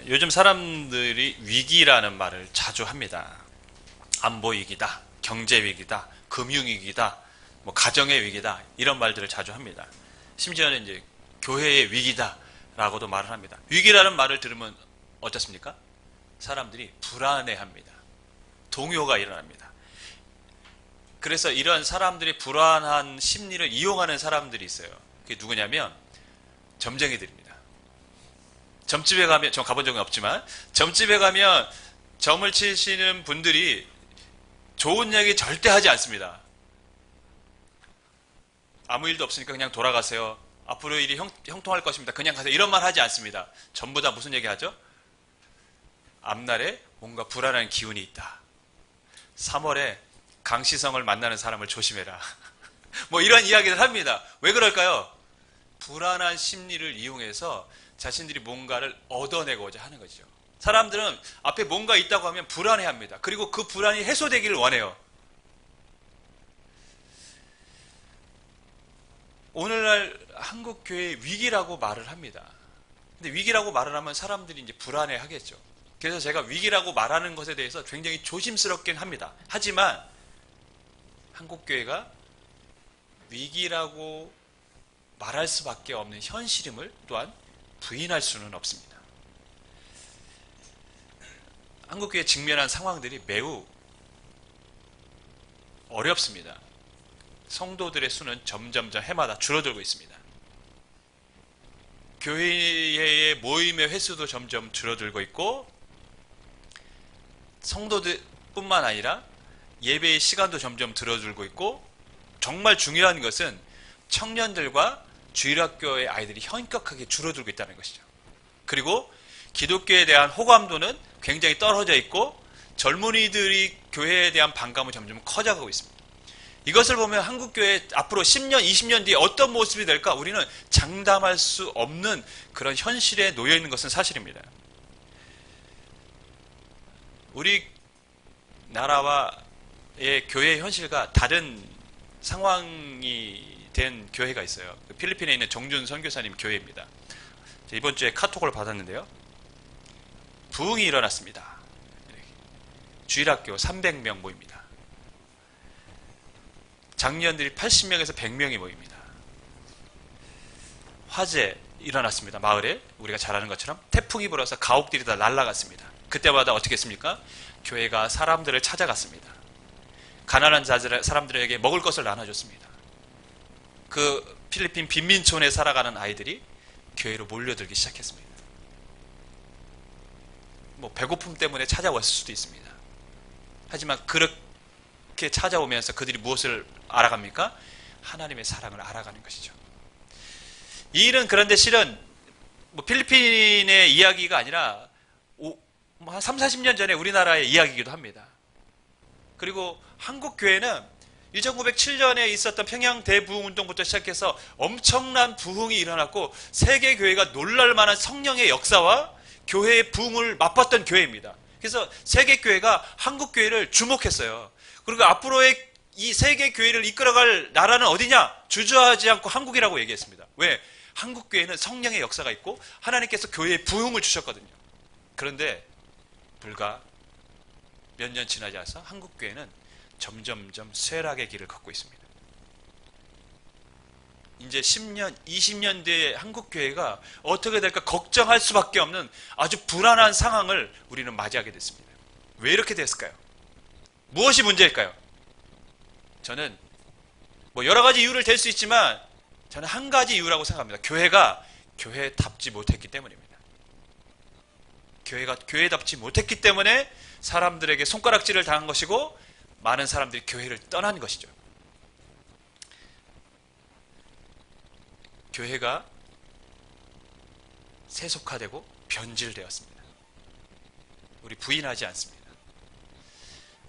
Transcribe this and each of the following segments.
요즘 사람들이 위기라는 말을 자주 합니다. 안보 위기다, 경제 위기다, 금융 위기다, 뭐 가정의 위기다 이런 말들을 자주 합니다. 심지어는 이제 교회의 위기다라고도 말을 합니다. 위기라는 말을 들으면 어떻습니까? 사람들이 불안해합니다. 동요가 일어납니다. 그래서 이런 사람들이 불안한 심리를 이용하는 사람들이 있어요. 그게 누구냐면 점쟁이들입니다. 점집에 가면, 전 가본 적은 없지만, 점집에 가면 점을 치시는 분들이 좋은 얘기 절대 하지 않습니다. 아무 일도 없으니까 그냥 돌아가세요. 앞으로 일이 형통할 것입니다. 그냥 가세요. 이런 말 하지 않습니다. 전부 다 무슨 얘기 하죠? 앞날에 뭔가 불안한 기운이 있다. 3월에 강시성을 만나는 사람을 조심해라. 뭐 이런 이야기를 합니다. 왜 그럴까요? 불안한 심리를 이용해서 자신들이 뭔가를 얻어내고자 하는 거죠. 사람들은 앞에 뭔가 있다고 하면 불안해합니다. 그리고 그 불안이 해소되기를 원해요. 오늘날 한국 교회의 위기라고 말을 합니다. 근데 위기라고 말을 하면 사람들이 이제 불안해하겠죠. 그래서 제가 위기라고 말하는 것에 대해서 굉장히 조심스럽긴 합니다. 하지만 한국 교회가 위기라고 말할 수밖에 없는 현실임을 또한 부인할 수는 없습니다. 한국교회 직면한 상황들이 매우 어렵습니다. 성도들의 수는 점점점 해마다 줄어들고 있습니다. 교회의 모임의 횟수도 점점 줄어들고 있고 성도들뿐만 아니라 예배의 시간도 점점 줄어들고 있고 정말 중요한 것은 청년들과 주일학교의 아이들이 현격하게 줄어들고 있다는 것이죠. 그리고 기독교에 대한 호감도는 굉장히 떨어져 있고 젊은이들이 교회에 대한 반감은 점점 커져가고 있습니다. 이것을 보면 한국교회 앞으로 10년, 20년 뒤에 어떤 모습이 될까 우리는 장담할 수 없는 그런 현실에 놓여 있는 것은 사실입니다. 우리 나라와의 교회의 현실과 다른 상황이 된 교회가 있어요. 필리핀에 있는 정준 선교사님 교회입니다. 이번 주에 카톡을 받았는데요. 부흥이 일어났습니다. 주일학교 300명 모입니다. 장년들이 80명에서 100명이 모입니다. 화재 일어났습니다. 마을에 우리가 잘 아는 것처럼 태풍이 불어서 가옥들이 다 날아갔습니다. 그때마다 어떻게 했습니까? 교회가 사람들을 찾아갔습니다. 가난한 사람들에게 먹을 것을 나눠줬습니다. 그 필리핀 빈민촌에 살아가는 아이들이 교회로 몰려들기 시작했습니다. 뭐 배고픔 때문에 찾아왔을 수도 있습니다. 하지만 그렇게 찾아오면서 그들이 무엇을 알아갑니까? 하나님의 사랑을 알아가는 것이죠. 이 일은 그런데 실은 뭐 필리핀의 이야기가 아니라 한 3, 40년 전에 우리나라의 이야기이기도 합니다. 그리고 한국 교회는 1907년에 있었던 평양 대부흥운동부터 시작해서 엄청난 부흥이 일어났고 세계 교회가 놀랄만한 성령의 역사와 교회의 부흥을 맛봤던 교회입니다. 그래서 세계 교회가 한국 교회를 주목했어요. 그리고 앞으로의 이 세계 교회를 이끌어갈 나라는 어디냐? 주저하지 않고 한국이라고 얘기했습니다. 왜? 한국 교회는 성령의 역사가 있고 하나님께서 교회에 부흥을 주셨거든요. 그런데 불과 몇 년 지나지 않아서 한국 교회는 점점점 쇠락의 길을 걷고 있습니다. 이제 10년, 20년 뒤에 한국 교회가 어떻게 될까 걱정할 수밖에 없는 아주 불안한 상황을 우리는 맞이하게 됐습니다. 왜 이렇게 됐을까요? 무엇이 문제일까요? 저는 뭐 여러 가지 이유를 댈 수 있지만 저는 한 가지 이유라고 생각합니다. 교회가 교회답지 못했기 때문입니다. 교회가 교회답지 못했기 때문에 사람들에게 손가락질을 당한 것이고 많은 사람들이 교회를 떠난 것이죠. 교회가 세속화되고 변질되었습니다. 우리 부인하지 않습니다.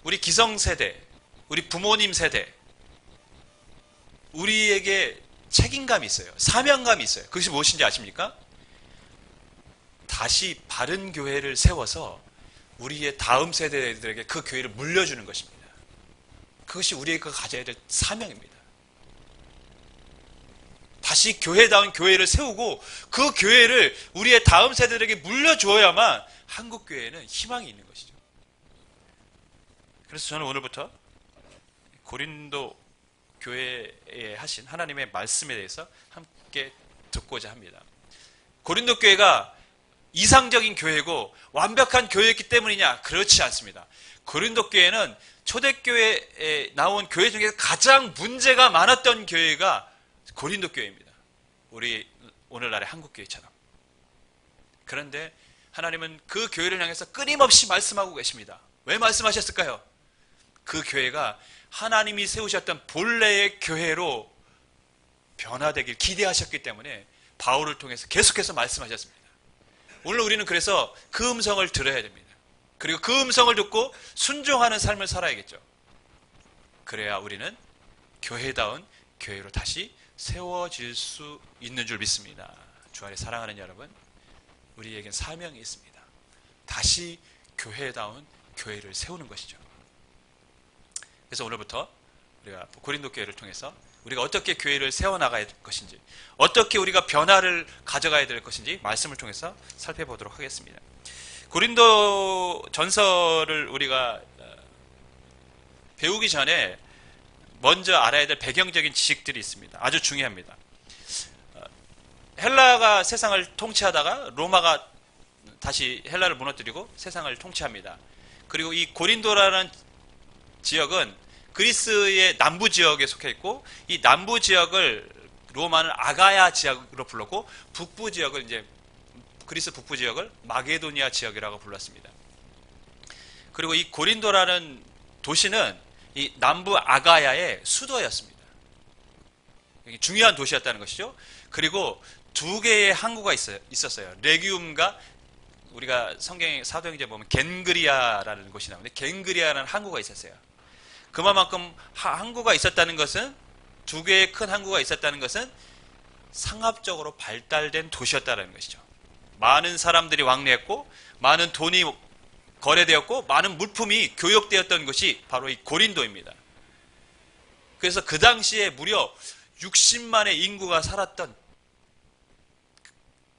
우리 기성세대, 우리 부모님 세대, 우리에게 책임감이 있어요. 사명감이 있어요. 그것이 무엇인지 아십니까? 다시 바른 교회를 세워서 우리의 다음 세대들에게 그 교회를 물려주는 것입니다. 그것이 우리가 가져야 될 사명입니다. 다시 교회다운 교회를 세우고 그 교회를 우리의 다음 세대들에게 물려주어야만 한국 교회에는 희망이 있는 것이죠. 그래서 저는 오늘부터 고린도 교회에 하신 하나님의 말씀에 대해서 함께 듣고자 합니다. 고린도 교회가 이상적인 교회고 완벽한 교회였기 때문이냐? 그렇지 않습니다. 고린도 교회는 초대교회에 나온 교회 중에 가장 문제가 많았던 교회가 고린도 교회입니다. 우리 오늘날의 한국 교회처럼. 그런데 하나님은 그 교회를 향해서 끊임없이 말씀하고 계십니다. 왜 말씀하셨을까요? 그 교회가 하나님이 세우셨던 본래의 교회로 변화되길 기대하셨기 때문에 바울을 통해서 계속해서 말씀하셨습니다. 오늘 우리는 그래서 그 음성을 들어야 됩니다. 그리고 그 음성을 듣고 순종하는 삶을 살아야겠죠. 그래야 우리는 교회다운 교회로 다시 세워질 수 있는 줄 믿습니다. 주 안에 사랑하는 여러분, 우리에겐 사명이 있습니다. 다시 교회다운 교회를 세우는 것이죠. 그래서 오늘부터 우리가 고린도 교회를 통해서 우리가 어떻게 교회를 세워나가야 될 것인지, 어떻게 우리가 변화를 가져가야 될 것인지 말씀을 통해서 살펴보도록 하겠습니다. 고린도 전서를 우리가 배우기 전에 먼저 알아야 될 배경적인 지식들이 있습니다. 아주 중요합니다. 헬라가 세상을 통치하다가 로마가 다시 헬라를 무너뜨리고 세상을 통치합니다. 그리고 이 고린도라는 지역은 그리스의 남부 지역에 속해 있고, 이 남부 지역을 로마는 아가야 지역으로 불렀고, 북부 지역을 이제 그리스 북부 지역을 마게도니아 지역이라고 불렀습니다. 그리고 이 고린도라는 도시는 이 남부 아가야의 수도였습니다. 중요한 도시였다는 것이죠. 그리고 두 개의 항구가 있었어요. 레기움과 우리가 성경 사도행전에 보면 겐그리아라는 곳이 나오는데, 겐그리아라는 항구가 있었어요. 그만큼 항구가 있었다는 것은, 두 개의 큰 항구가 있었다는 것은 상업적으로 발달된 도시였다는 것이죠. 많은 사람들이 왕래했고, 많은 돈이 거래되었고, 많은 물품이 교역되었던 것이 바로 이 고린도입니다. 그래서 그 당시에 무려 60만의 인구가 살았던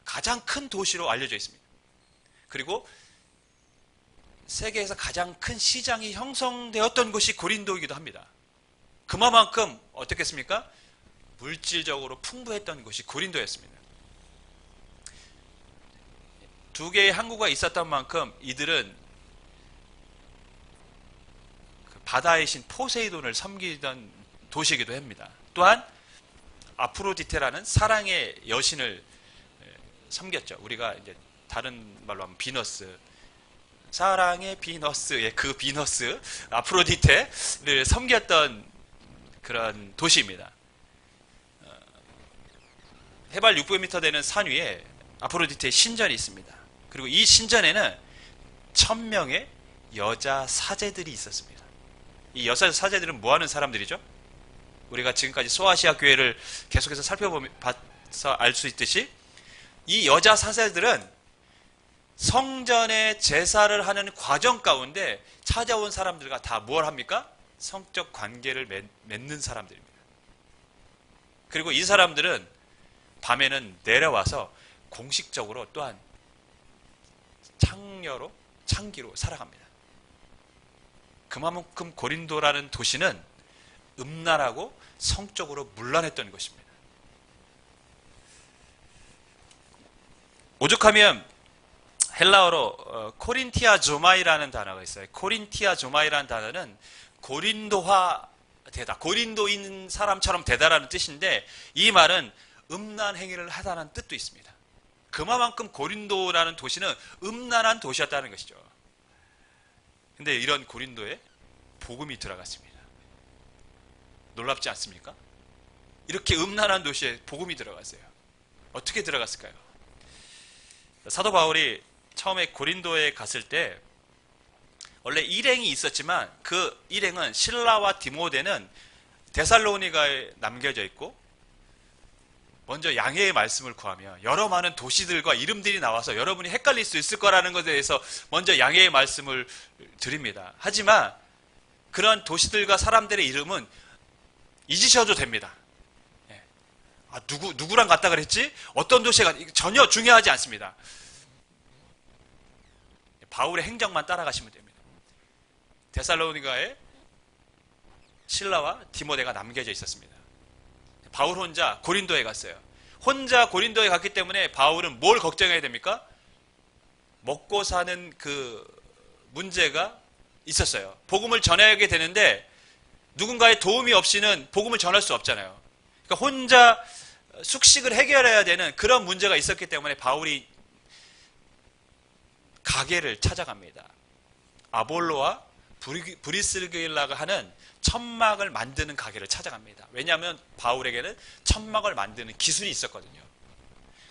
가장 큰 도시로 알려져 있습니다. 그리고 세계에서 가장 큰 시장이 형성되었던 곳이 고린도이기도 합니다. 그만큼 어떻겠습니까? 물질적으로 풍부했던 곳이 고린도였습니다. 두 개의 항구가 있었던 만큼 이들은 바다의 신 포세이돈을 섬기던 도시이기도 합니다. 또한 아프로디테라는 사랑의 여신을 섬겼죠. 우리가 이제 다른 말로 하면 비너스, 사랑의 비너스의 그 비너스 아프로디테를 섬겼던 그런 도시입니다. 해발 600m 되는 산 위에 아프로디테의 신전이 있습니다. 그리고 이 신전에는 1000명의 여자 사제들이 있었습니다. 이 여자 사제들은 뭐 하는 사람들이죠? 우리가 지금까지 소아시아 교회를 계속해서 살펴봐서 알 수 있듯이, 이 여자 사제들은 성전에 제사를 하는 과정 가운데 찾아온 사람들과 다 뭘 합니까? 성적 관계를 맺는 사람들입니다. 그리고 이 사람들은 밤에는 내려와서 공식적으로 또한 창기로 살아갑니다. 그만큼 고린도라는 도시는 음란하고 성적으로 문란했던 것입니다. 오죽하면 헬라어로 코린티아 조마이라는 단어가 있어요. 코린티아 조마이라는 단어는 고린도화되다, 고린도인 사람처럼 되다라는 뜻인데, 이 말은 음란 행위를 하다는 뜻도 있습니다. 그만큼 고린도라는 도시는 음란한 도시였다는 것이죠. 근데 이런 고린도에 복음이 들어갔습니다. 놀랍지 않습니까? 이렇게 음란한 도시에 복음이 들어갔어요. 어떻게 들어갔을까요? 사도 바울이 처음에 고린도에 갔을 때 원래 일행이 있었지만, 그 일행은 실라와 디모데는 데살로니가에 남겨져 있고, 먼저 양해의 말씀을 구하며 여러 많은 도시들과 이름들이 나와서 여러분이 헷갈릴 수 있을 거라는 것에 대해서 먼저 양해의 말씀을 드립니다. 하지만 그런 도시들과 사람들의 이름은 잊으셔도 됩니다. 아, 누구랑 갔다 그랬지? 어떤 도시에 전혀 중요하지 않습니다. 바울의 행적만 따라가시면 됩니다. 데살로니가에 실라와 디모데가 남겨져 있었습니다. 바울 혼자 고린도에 갔어요. 혼자 고린도에 갔기 때문에 바울은 뭘 걱정해야 됩니까? 먹고 사는 그 문제가 있었어요. 복음을 전하게 되는데 누군가의 도움이 없이는 복음을 전할 수 없잖아요. 그러니까 혼자 숙식을 해결해야 되는 그런 문제가 있었기 때문에 바울이 가게를 찾아갑니다. 아볼로와 브리스길라가 하는 천막을 만드는 가게를 찾아갑니다. 왜냐하면 바울에게는 천막을 만드는 기술이 있었거든요.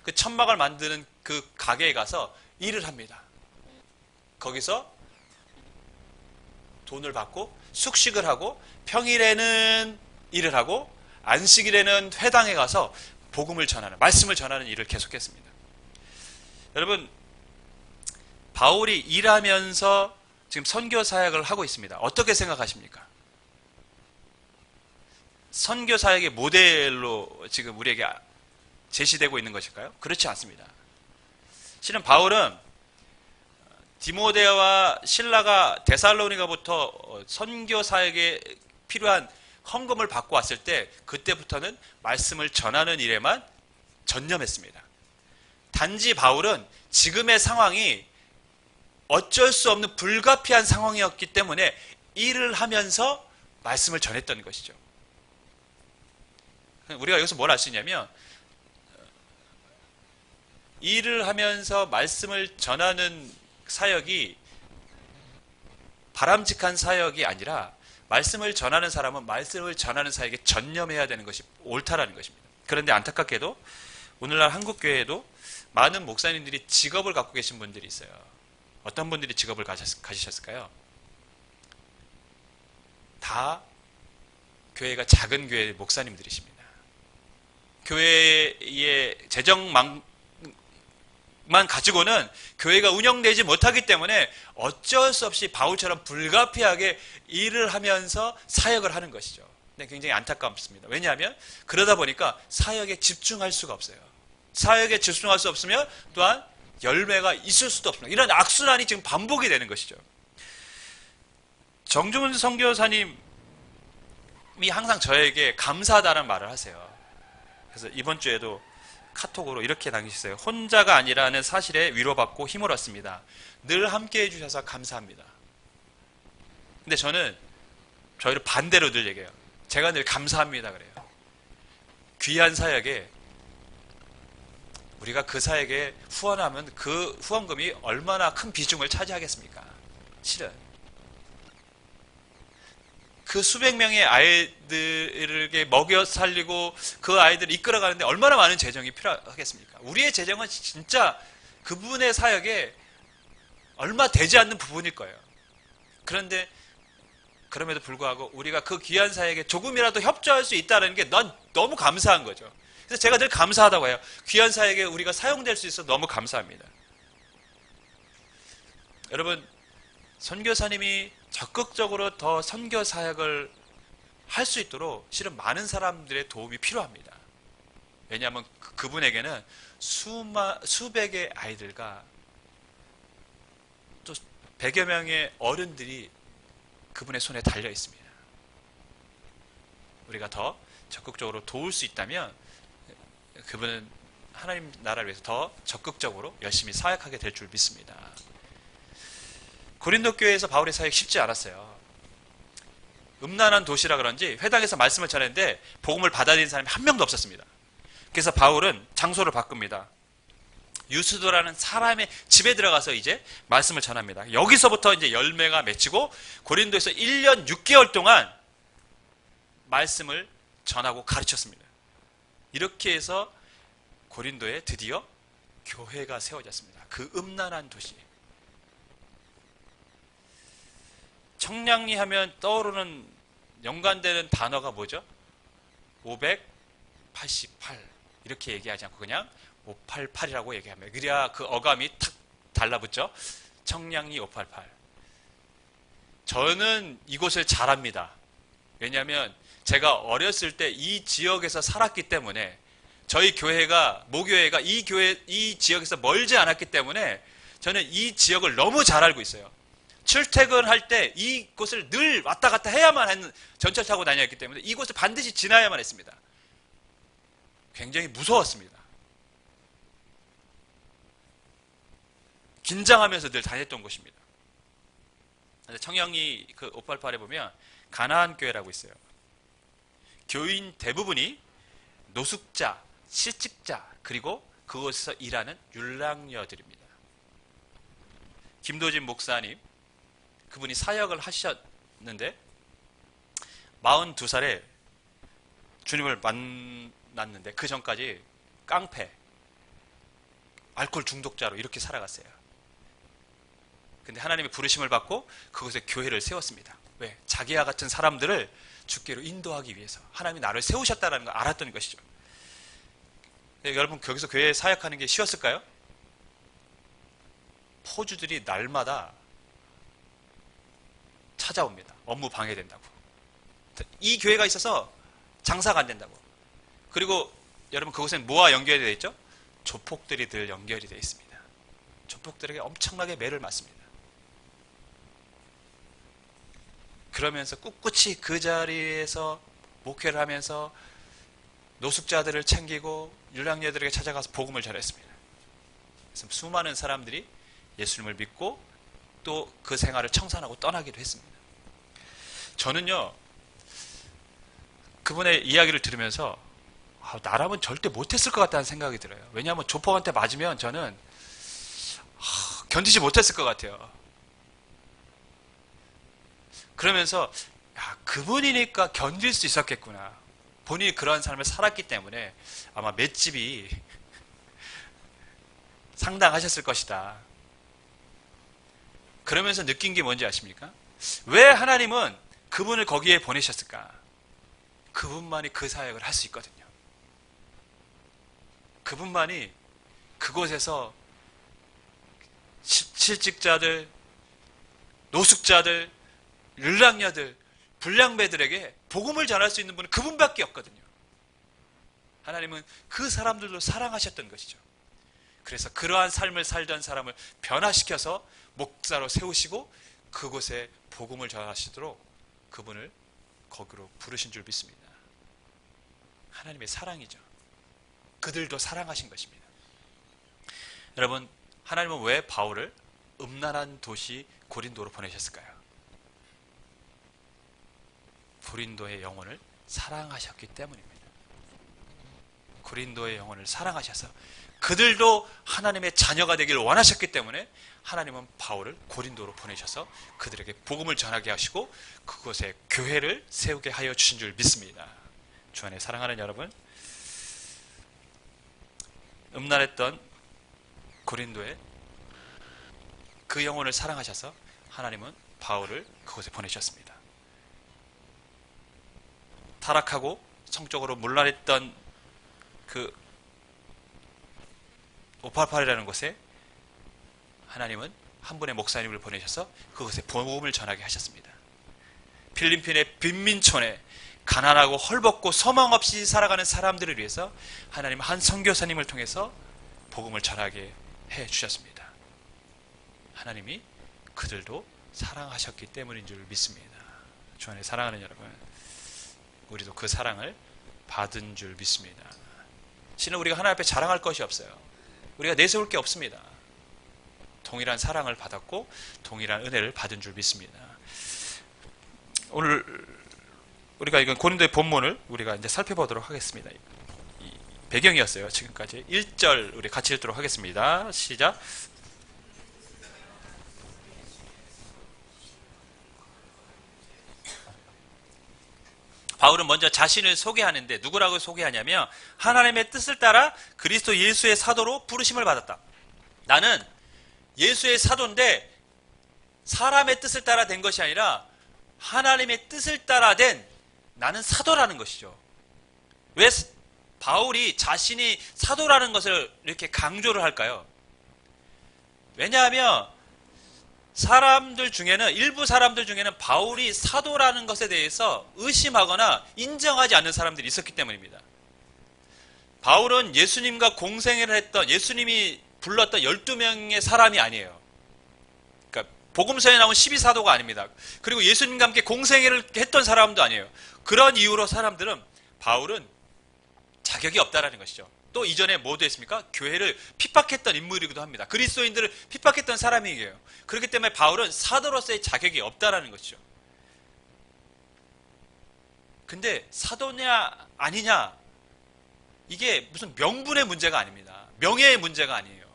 그 천막을 만드는 그 가게에 가서 일을 합니다. 거기서 돈을 받고 숙식을 하고 평일에는 일을 하고 안식일에는 회당에 가서 복음을 전하는, 말씀을 전하는 일을 계속했습니다. 여러분, 바울이 일하면서 지금 선교 사역을 하고 있습니다. 어떻게 생각하십니까? 선교 사역의 모델로 지금 우리에게 제시되고 있는 것일까요? 그렇지 않습니다. 실은 바울은 디모데와 실라가 데살로니가부터 선교 사역에 필요한 헌금을 받고 왔을 때 그때부터는 말씀을 전하는 일에만 전념했습니다. 단지 바울은 지금의 상황이 어쩔 수 없는 불가피한 상황이었기 때문에 일을 하면서 말씀을 전했던 것이죠. 우리가 여기서 뭘 알 수 있냐면 일을 하면서 말씀을 전하는 사역이 바람직한 사역이 아니라 말씀을 전하는 사람은 말씀을 전하는 사역에 전념해야 되는 것이 옳다라는 것입니다. 그런데 안타깝게도 오늘날 한국교회에도 많은 목사님들이 직업을 갖고 계신 분들이 있어요. 어떤 분들이 직업을 가지셨을까요? 다 교회가 작은 교회 목사님들이십니다. 교회의 재정만 가지고는 교회가 운영되지 못하기 때문에 어쩔 수 없이 바울처럼 불가피하게 일을 하면서 사역을 하는 것이죠. 근데 굉장히 안타깝습니다. 왜냐하면 그러다 보니까 사역에 집중할 수가 없어요. 사역에 집중할 수 없으면 또한 열매가 있을 수도 없습니다. 이런 악순환이 지금 반복이 되는 것이죠. 정중훈 선교사님이 항상 저에게 감사하다는 말을 하세요. 그래서 이번 주에도 카톡으로 이렇게 남기셨어요. 혼자가 아니라는 사실에 위로받고 힘을 얻습니다. 늘 함께 해주셔서 감사합니다. 근데 저는 저희를 반대로 늘 얘기해요. 제가 늘 감사합니다 그래요. 귀한 사역에 우리가 그 사역에 후원하면 그 후원금이 얼마나 큰 비중을 차지하겠습니까? 실은 그 수백 명의 아이들에게 먹여 살리고 그 아이들을 이끌어가는데 얼마나 많은 재정이 필요하겠습니까? 우리의 재정은 진짜 그분의 사역에 얼마 되지 않는 부분일 거예요. 그런데 그럼에도 불구하고 우리가 그 귀한 사역에 조금이라도 협조할 수 있다는 게 난 너무 감사한 거죠. 그래서 제가 늘 감사하다고 해요. 귀한 사역에 우리가 사용될 수 있어서 너무 감사합니다. 여러분, 선교사님이 적극적으로 더 선교 사역을 할 수 있도록 실은 많은 사람들의 도움이 필요합니다. 왜냐하면 그분에게는 수백의 아이들과 또 100여 명의 어른들이 그분의 손에 달려 있습니다. 우리가 더 적극적으로 도울 수 있다면 그분은 하나님 나라를 위해서 더 적극적으로 열심히 사역하게 될 줄 믿습니다. 고린도 교회에서 바울의 사역이 쉽지 않았어요. 음란한 도시라 그런지 회당에서 말씀을 전했는데 복음을 받아들인 사람이 한 명도 없었습니다. 그래서 바울은 장소를 바꿉니다. 유스도라는 사람의 집에 들어가서 이제 말씀을 전합니다. 여기서부터 이제 열매가 맺히고 고린도에서 1년 6개월 동안 말씀을 전하고 가르쳤습니다. 이렇게 해서 고린도에 드디어 교회가 세워졌습니다. 그 음란한 도시. 청량리 하면 떠오르는 연관되는 단어가 뭐죠? 588 이렇게 얘기하지 않고 그냥 588이라고 얘기합니다. 그래야 그 어감이 탁 달라붙죠. 청량리 588. 저는 이곳을 잘 압니다. 왜냐하면 제가 어렸을 때 이 지역에서 살았기 때문에 저희 교회가, 모교회가 이 교회, 이 지역에서 멀지 않았기 때문에 저는 이 지역을 너무 잘 알고 있어요. 출퇴근할 때 이곳을 늘 왔다 갔다 해야만 하는, 전철 타고 다녔기 때문에 이곳을 반드시 지나야만 했습니다. 굉장히 무서웠습니다. 긴장하면서 늘 다녔던 곳입니다. 청영이 그 588에 보면 가나안 교회라고 있어요. 교인 대부분이 노숙자, 실직자, 그리고 그곳에서 일하는 율랑녀들입니다. 김도진 목사님, 그분이 사역을 하셨는데 42살에 주님을 만났는데 그 전까지 깡패, 알코올 중독자로 이렇게 살아갔어요. 근데 하나님의 부르심을 받고 그곳에 교회를 세웠습니다. 왜? 자기와 같은 사람들을 주께로 인도하기 위해서 하나님이 나를 세우셨다는 걸 알았던 것이죠. 여러분, 거기서 교회 사역하는 게 쉬웠을까요? 포주들이 날마다 찾아옵니다. 업무 방해된다고. 이 교회가 있어서 장사가 안 된다고. 그리고 여러분, 그곳엔 뭐와 연결이 되어 있죠? 조폭들이 늘 연결이 되어 있습니다. 조폭들에게 엄청나게 매를 맞습니다. 그러면서 꿋꿋이 그 자리에서 목회를 하면서 노숙자들을 챙기고 율랑녀들에게 찾아가서 복음을 전했습니다. 그래서 수많은 사람들이 예수님을 믿고 또 그 생활을 청산하고 떠나기도 했습니다. 저는요, 그분의 이야기를 들으면서 나라면 절대 못했을 것 같다는 생각이 들어요. 왜냐하면 조폭한테 맞으면 저는 견디지 못했을 것 같아요. 그러면서 그분이니까 견딜 수 있었겠구나. 본인이 그런 삶을 살았기 때문에 아마 맷집이 상당하셨을 것이다. 그러면서 느낀 게 뭔지 아십니까? 왜 하나님은 그분을 거기에 보내셨을까? 그분만이 그 사역을 할 수 있거든요. 그분만이 그곳에서 실직자들, 노숙자들, 율랑녀들, 불량배들에게 복음을 전할 수 있는 분은 그분밖에 없거든요. 하나님은 그 사람들도 사랑하셨던 것이죠. 그래서 그러한 삶을 살던 사람을 변화시켜서 목사로 세우시고 그곳에 복음을 전하시도록 그분을 거기로 부르신 줄 믿습니다. 하나님의 사랑이죠. 그들도 사랑하신 것입니다. 여러분, 하나님은 왜 바울을 음란한 도시 고린도로 보내셨을까요? 고린도의 영혼을 사랑하셨기 때문입니다. 고린도의 영혼을 사랑하셔서 그들도 하나님의 자녀가 되기를 원하셨기 때문에 하나님은 바울을 고린도로 보내셔서 그들에게 복음을 전하게 하시고 그곳에 교회를 세우게 하여 주신 줄 믿습니다. 주 안에 사랑하는 여러분, 음란했던 고린도에 그 영혼을 사랑하셔서 하나님은 바울을 그곳에 보내셨습니다. 타락하고 성적으로 문란했던 그 588이라는 곳에 하나님은 한 분의 목사님을 보내셔서 그곳에 복음을 전하게 하셨습니다. 필리핀의 빈민촌에 가난하고 헐벗고 소망 없이 살아가는 사람들을 위해서 하나님은 한 선교사님을 통해서 복음을 전하게 해 주셨습니다. 하나님이 그들도 사랑하셨기 때문인 줄 믿습니다. 주 안에 사랑하는 여러분, 우리도 그 사랑을 받은 줄 믿습니다. 실은 우리가 하나님 앞에 자랑할 것이 없어요. 우리가 내세울 게 없습니다. 동일한 사랑을 받았고 동일한 은혜를 받은 줄 믿습니다. 오늘 우리가 이건 고린도의 본문을 우리가 이제 살펴보도록 하겠습니다. 이 배경이었어요. 지금까지 1절 우리 같이 읽도록 하겠습니다. 시작. 바울은 먼저 자신을 소개하는데 누구라고 소개하냐면 하나님의 뜻을 따라 그리스도 예수의 사도로 부르심을 받았다. 나는 예수의 사도인데 사람의 뜻을 따라 된 것이 아니라 하나님의 뜻을 따라 된 나는 사도라는 것이죠. 왜 바울이 자신이 사도라는 것을 이렇게 강조를 할까요? 왜냐하면 사람들 중에는, 일부 사람들 중에는 바울이 사도라는 것에 대해서 의심하거나 인정하지 않는 사람들이 있었기 때문입니다. 바울은 예수님과 공생애를 했던, 예수님이 불렀던 12명의 사람이 아니에요. 그러니까 복음서에 나온 12사도가 아닙니다. 그리고 예수님과 함께 공생애를 했던 사람도 아니에요. 그런 이유로 사람들은 바울은 자격이 없다라는 것이죠. 또 이전에 뭐도 했습니까? 교회를 핍박했던 인물이기도 합니다. 그리스도인들을 핍박했던 사람이에요. 그렇기 때문에 바울은 사도로서의 자격이 없다라는 것이죠. 근데 사도냐 아니냐, 이게 무슨 명분의 문제가 아닙니다. 명예의 문제가 아니에요.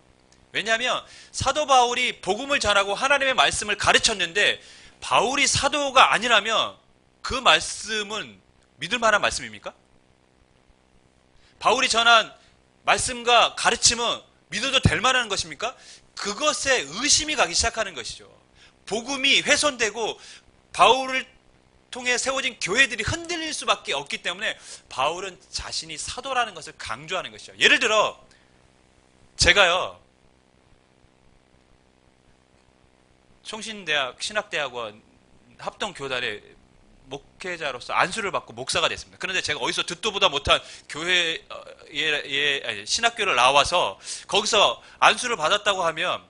왜냐하면 사도 바울이 복음을 전하고 하나님의 말씀을 가르쳤는데 바울이 사도가 아니라면 그 말씀은 믿을 만한 말씀입니까? 바울이 전한 말씀과 가르침은 믿어도 될 만한 것입니까? 그것에 의심이 가기 시작하는 것이죠. 복음이 훼손되고 바울을 통해 세워진 교회들이 흔들릴 수밖에 없기 때문에 바울은 자신이 사도라는 것을 강조하는 것이죠. 예를 들어 제가요, 총신대학 신학대학원 합동교단의 목회자로서 안수를 받고 목사가 됐습니다. 그런데 제가 어디서 듣도 보다 못한 교회 신학교를 나와서 거기서 안수를 받았다고 하면,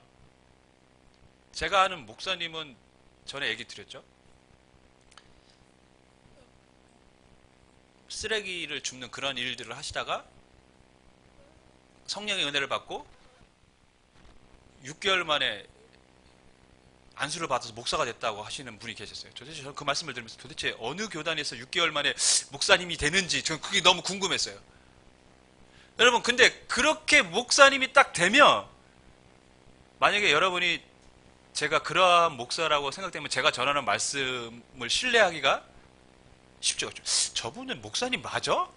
제가 아는 목사님은 전에 얘기 드렸죠. 쓰레기를 줍는 그런 일들을 하시다가 성령의 은혜를 받고 6개월 만에 안수를 받아서 목사가 됐다고 하시는 분이 계셨어요. 도대체 저는 그 말씀을 들으면서 도대체 어느 교단에서 6개월 만에 목사님이 되는지 저는 그게 너무 궁금했어요. 여러분, 근데 그렇게 목사님이 딱 되면, 만약에 여러분이 제가 그러한 목사라고 생각되면 제가 전하는 말씀을 신뢰하기가 쉽지가 않죠. 저분은 목사님 맞아?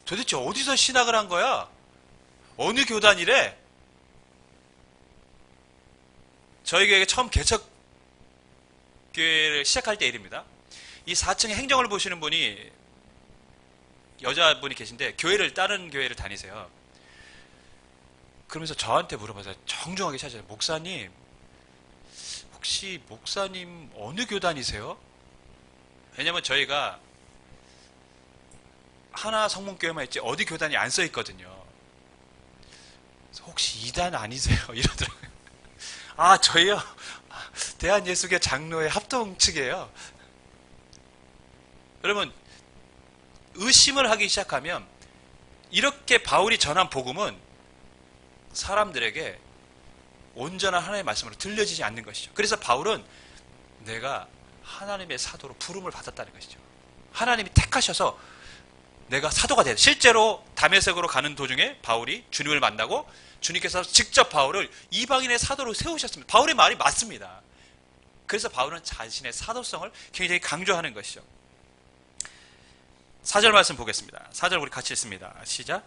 도대체 어디서 신학을 한 거야? 어느 교단이래? 저희 교회가 처음 개척교회를 시작할 때 일입니다. 이 4층에 행정을 보시는 분이, 여자분이 계신데 교회를, 다른 교회를 다니세요. 그러면서 저한테 물어봐서 정중하게 찾아요. 목사님, 혹시 목사님 어느 교단이세요? 왜냐면 저희가 하나 성문교회만 있지 어디 교단이 안 써 있거든요. 혹시 이단 아니세요? 이러더라고요. 아, 저희요? 대한예수교 장로회 합동 측이에요. 여러분, 의심을 하기 시작하면 이렇게 바울이 전한 복음은 사람들에게 온전한 하나님의 말씀으로 들려지지 않는 것이죠. 그래서 바울은 내가 하나님의 사도로 부름을 받았다는 것이죠. 하나님이 택하셔서 내가 사도가 돼야 돼. 실제로 다메섹으로 가는 도중에 바울이 주님을 만나고 주님께서 직접 바울을 이방인의 사도로 세우셨습니다. 바울의 말이 맞습니다. 그래서 바울은 자신의 사도성을 굉장히 강조하는 것이죠. 4절 말씀 보겠습니다. 4절 우리 같이 읽습니다. 시작.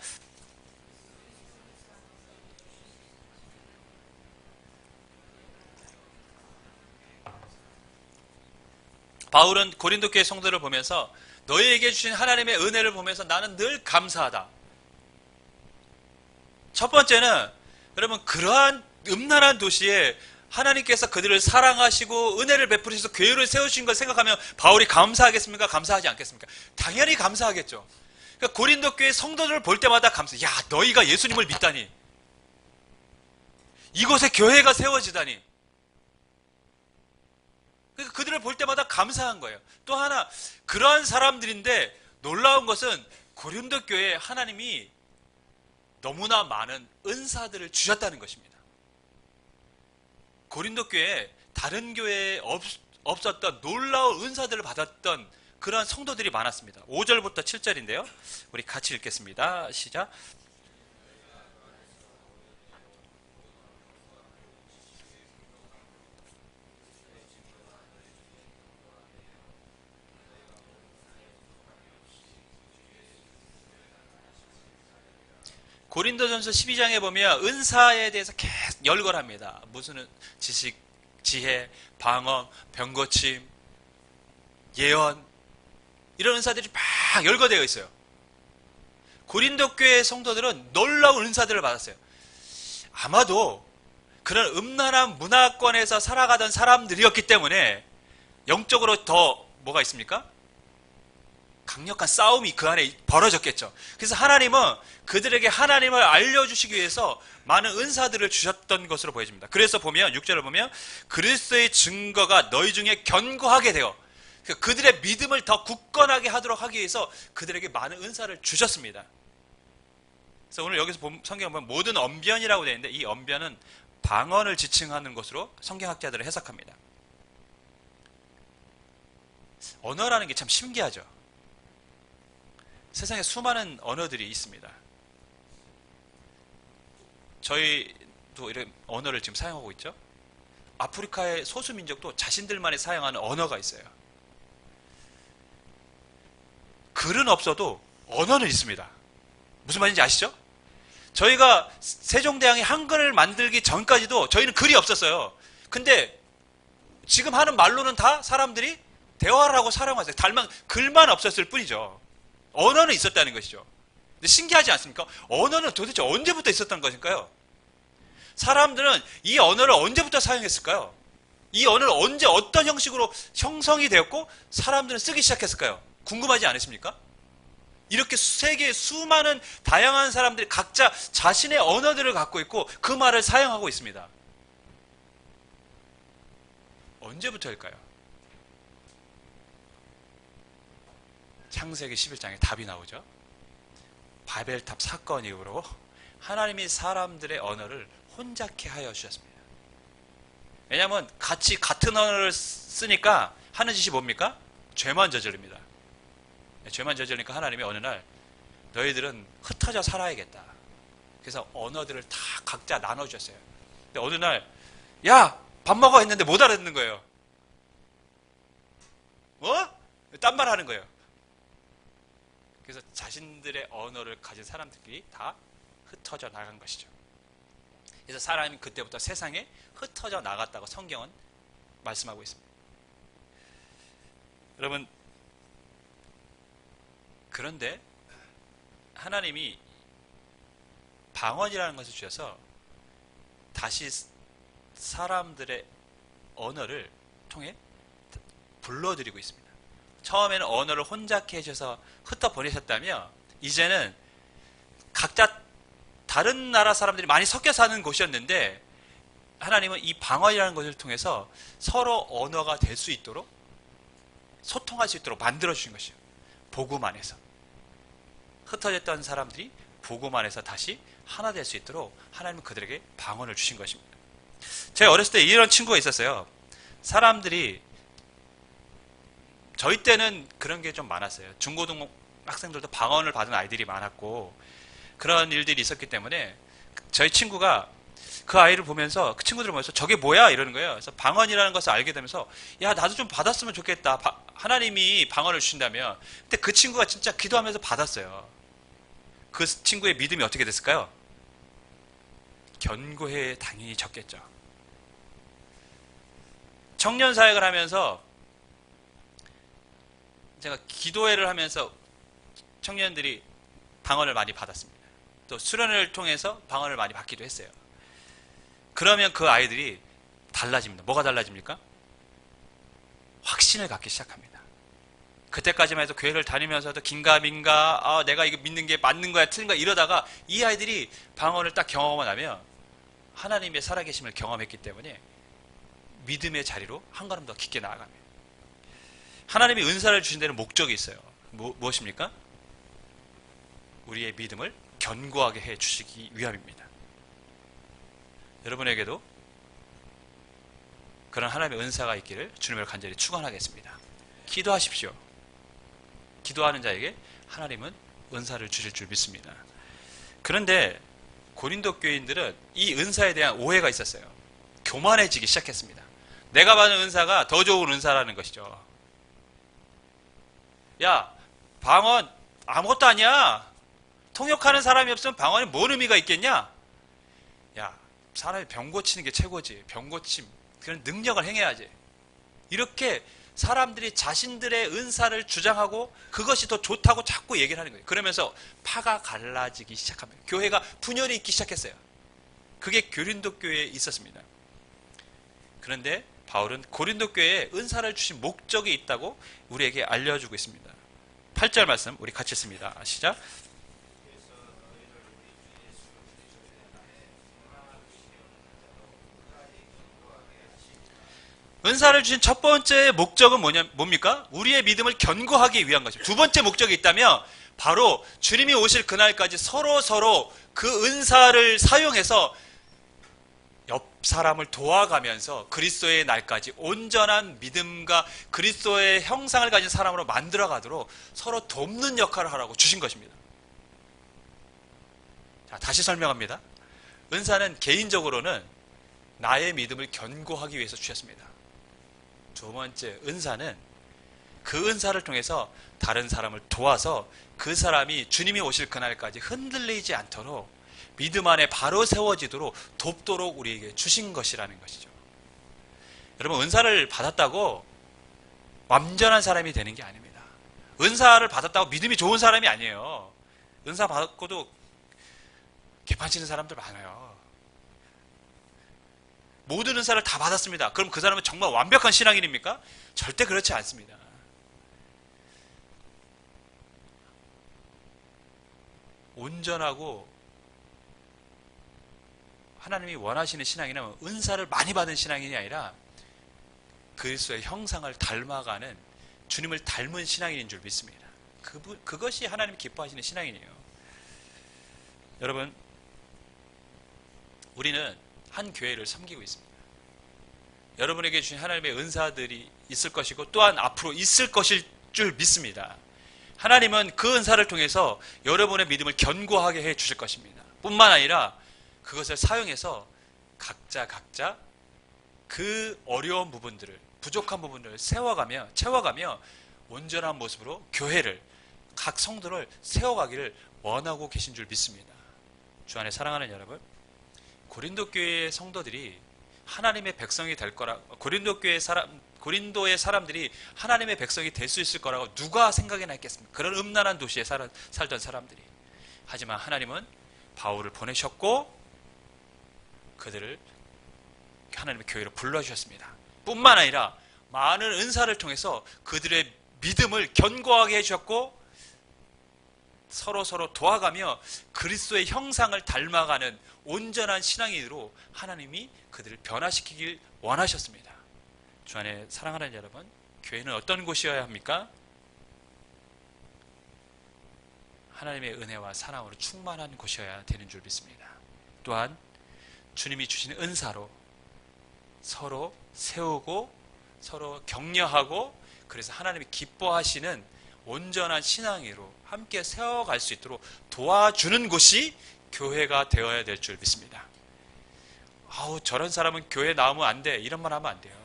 바울은 고린도 교회 성도를 보면서 너희에게 주신 하나님의 은혜를 보면서 나는 늘 감사하다. 첫 번째는 여러분, 그러한 음란한 도시에 하나님께서 그들을 사랑하시고 은혜를 베푸셔서 교회를 세우신 걸 생각하면 바울이 감사하겠습니까? 감사하지 않겠습니까? 당연히 감사하겠죠. 그러니까 고린도 교회 성도들을 볼 때마다 야, 너희가 예수님을 믿다니, 이곳에 교회가 세워지다니. 그러니까 그들을 볼 때마다 감사한 거예요. 또 하나, 그러한 사람들인데 놀라운 것은 고린도 교회에 하나님이 너무나 많은 은사들을 주셨다는 것입니다. 고린도 교회에 다른 교회에 없었던 놀라운 은사들을 받았던 그러한 성도들이 많았습니다. 5절부터 7절인데요. 우리 같이 읽겠습니다. 시작. 고린도전서 12장에 보면 은사에 대해서 계속 열거합니다. 무슨 지식, 지혜, 방언, 병고침, 예언, 이런 은사들이 막 열거되어 있어요. 고린도 교회 성도들은 놀라운 은사들을 받았어요. 아마도 그런 음란한 문화권에서 살아가던 사람들이었기 때문에 영적으로 더 뭐가 있습니까? 강력한 싸움이 그 안에 벌어졌겠죠. 그래서 하나님은 그들에게 하나님을 알려주시기 위해서 많은 은사들을 주셨던 것으로 보여집니다. 그래서 보면 6절을 보면 그리스도의 증거가 너희 중에 견고하게 되어 그들의 믿음을 더 굳건하게 하도록 하기 위해서 그들에게 많은 은사를 주셨습니다. 그래서 오늘 여기서 성경을 보면 모든 언변이라고 되어 있는데 이 언변은 방언을 지칭하는 것으로 성경학자들은 해석합니다. 언어라는 게 참 신기하죠. 세상에 수많은 언어들이 있습니다. 저희도 이런 언어를 지금 사용하고 있죠. 아프리카의 소수민족도 자신들만이 사용하는 언어가 있어요. 글은 없어도 언어는 있습니다. 무슨 말인지 아시죠? 저희가 세종대왕이 한글을 만들기 전까지도 저희는 글이 없었어요. 근데 지금 하는 말로는 다 사람들이 대화를 하고 사용하세요. 글만 없었을 뿐이죠. 언어는 있었다는 것이죠. 근데 신기하지 않습니까? 언어는 도대체 언제부터 있었던 것일까요? 사람들은 이 언어를 언제부터 사용했을까요? 이 언어를 언제 어떤 형식으로 형성이 되었고 사람들은 쓰기 시작했을까요? 궁금하지 않으십니까? 이렇게 세계의 수많은 다양한 사람들이 각자 자신의 언어들을 갖고 있고 그 말을 사용하고 있습니다. 언제부터일까요? 창세기 11장에 답이 나오죠. 바벨탑 사건 이후로 하나님이 사람들의 언어를 혼잡케 하여 주셨습니다. 왜냐하면 같은 언어를 쓰니까 하는 짓이 뭡니까? 죄만 저지릅니다. 죄만 저지르니까 하나님이 어느 날 너희들은 흩어져 살아야겠다. 그래서 언어들을 다 각자 나눠주셨어요. 근데 어느 날 야! 밥 먹어 했는데 못 알아듣는 거예요. 딴 말 하는 거예요. 그래서 자신들의 언어를 가진 사람들끼리 다 흩어져 나간 것이죠. 그래서 사람이 그때부터 세상에 흩어져 나갔다고 성경은 말씀하고 있습니다. 여러분, 그런데 하나님이 방언이라는 것을 주셔서 다시 사람들의 언어를 통해 불러들이고 있습니다. 처음에는 언어를 혼잡케 해주셔서 흩어버리셨다면 이제는 각자 다른 나라 사람들이 많이 섞여 사는 곳이었는데 하나님은 이 방언이라는 것을 통해서 서로 언어가 될 수 있도록 소통할 수 있도록 만들어주신 것이에요. 복음 안에서 흩어졌던 사람들이 복음 안에서 다시 하나 될 수 있도록 하나님은 그들에게 방언을 주신 것입니다. 제가 어렸을 때 이런 친구가 있었어요. 사람들이 저희 때는 그런 게 좀 많았어요. 중고등 학생들도 방언을 받은 아이들이 많았고 그런 일들이 있었기 때문에 저희 친구가 그 아이를 보면서 그 친구들을 보면서 저게 뭐야? 이러는 거예요. 그래서 방언이라는 것을 알게 되면서 야 나도 좀 받았으면 좋겠다. 하나님이 방언을 주신다면. 근데 그 친구가 진짜 기도하면서 받았어요. 그 친구의 믿음이 어떻게 됐을까요? 견고해 당연히 적겠죠. 청년 사역을 하면서 제가 기도회를 하면서 청년들이 방언을 많이 받았습니다. 또 수련을 통해서 방언을 많이 받기도 했어요. 그러면 그 아이들이 달라집니다. 뭐가 달라집니까? 확신을 갖기 시작합니다. 그때까지만 해도 교회를 다니면서도 긴가민가 내가 이거 믿는 게 맞는 거야 틀린 거야 이러다가 이 아이들이 방언을 딱 경험하고 나면 하나님의 살아계심을 경험했기 때문에 믿음의 자리로 한 걸음 더 깊게 나아갑니다. 하나님이 은사를 주신 데는 목적이 있어요. 무엇입니까? 우리의 믿음을 견고하게 해 주시기 위함입니다. 여러분에게도 그런 하나님의 은사가 있기를 주님을 간절히 축원하겠습니다. 기도하십시오. 기도하는 자에게 하나님은 은사를 주실 줄 믿습니다. 그런데 고린도 교인들은 이 은사에 대한 오해가 있었어요. 교만해지기 시작했습니다. 내가 받은 은사가 더 좋은 은사라는 것이죠. 야, 방언 아무것도 아니야. 통역하는 사람이 없으면 방언이 뭔 의미가 있겠냐? 야, 사람이 병 고치는 게 최고지. 병 고침. 그런 능력을 행해야지. 이렇게 사람들이 자신들의 은사를 주장하고 그것이 더 좋다고 자꾸 얘기를 하는 거예요. 그러면서 파가 갈라지기 시작합니다. 교회가 분열이 있기 시작했어요. 그게 고린도 교회에 있었습니다. 그런데 바울은 고린도 교회에 은사를 주신 목적이 있다고 우리에게 알려주고 있습니다. 8절 말씀 우리 같이 읽습니다. 시작. 은사를 주신 첫 번째 목적은 뭡니까? 우리의 믿음을 견고하기 위한 것입니다. 두 번째 목적이 있다면 바로 주님이 오실 그날까지 서로 그 은사를 사용해서 옆 사람을 도와가면서 그리스도의 날까지 온전한 믿음과 그리스도의 형상을 가진 사람으로 만들어가도록 서로 돕는 역할을 하라고 주신 것입니다. 자, 다시 설명합니다. 은사는 개인적으로는 나의 믿음을 견고하기 위해서 주셨습니다. 두 번째, 은사는 그 은사를 통해서 다른 사람을 도와서 그 사람이 주님이 오실 그날까지 흔들리지 않도록 믿음 안에 바로 세워지도록 돕도록 우리에게 주신 것이라는 것이죠. 여러분, 은사를 받았다고 완전한 사람이 되는 게 아닙니다. 은사를 받았다고 믿음이 좋은 사람이 아니에요. 은사 받고도 개판치는 사람들 많아요. 모든 은사를 다 받았습니다. 그럼 그 사람은 정말 완벽한 신앙인입니까? 절대 그렇지 않습니다. 온전하고 하나님이 원하시는 신앙이란 은사를 많이 받은 신앙인이 아니라 그리스도의 형상을 닮아가는 주님을 닮은 신앙인인 줄 믿습니다. 그것이 하나님이 기뻐하시는 신앙인이에요. 여러분, 우리는 한 교회를 섬기고 있습니다. 여러분에게 주신 하나님의 은사들이 있을 것이고 또한 앞으로 있을 것일 줄 믿습니다. 하나님은 그 은사를 통해서 여러분의 믿음을 견고하게 해 주실 것입니다. 뿐만 아니라 그것을 사용해서 각자 그 어려운 부분들을, 부족한 부분들을 채워가며 온전한 모습으로 교회를, 각 성도를 세워가기를 원하고 계신 줄 믿습니다. 주 안에 사랑하는 여러분, 고린도 교회의 성도들이 하나님의 백성이 될 거라, 고린도의 사람들이 하나님의 백성이 될 수 있을 거라고 누가 생각이나 했겠습니까? 그런 음란한 도시에 살던 사람들이. 하지만 하나님은 바울을 보내셨고 그들을 하나님의 교회로 불러주셨습니다. 뿐만 아니라 많은 은사를 통해서 그들의 믿음을 견고하게 해주셨고 서로 도와가며 그리스도의 형상을 닮아가는 온전한 신앙인으로 하나님이 그들을 변화시키길 원하셨습니다. 주 안에 사랑하는 여러분, 교회는 어떤 곳이어야 합니까? 하나님의 은혜와 사랑으로 충만한 곳이어야 되는 줄 믿습니다. 또한 주님이 주시는 은사로 서로 세우고 서로 격려하고 그래서 하나님이 기뻐하시는 온전한 신앙으로 함께 세워갈 수 있도록 도와주는 곳이 교회가 되어야 될 줄 믿습니다. 아우, 저런 사람은 교회 나오면 안 돼, 이런 말 하면 안 돼요.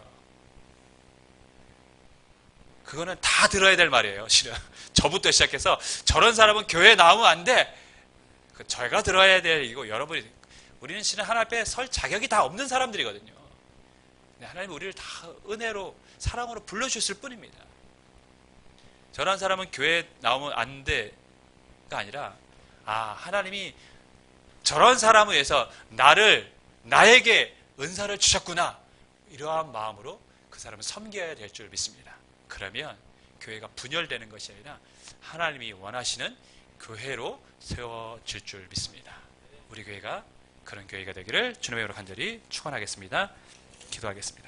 그거는 다 들어야 될 말이에요. 실은 저부터 시작해서 저런 사람은 교회 나오면 안 돼, 저희가 들어야 될 이거. 여러분이, 우리는 실은 하나님 앞에 설 자격이 다 없는 사람들이거든요. 하나님은 우리를 다 은혜로 사랑으로 불러주셨을 뿐입니다. 저런 사람은 교회 나오면 안 돼가 아니라, 하나님이 저런 사람을 위해서 나에게 은사를 주셨구나, 이러한 마음으로 그 사람을 섬겨야 될 줄 믿습니다. 그러면 교회가 분열되는 것이 아니라 하나님이 원하시는 교회로 세워질 줄 믿습니다. 우리 교회가 그런 교회가 되기를 주님의 이름으로 간절히 축원하겠습니다. 기도하겠습니다.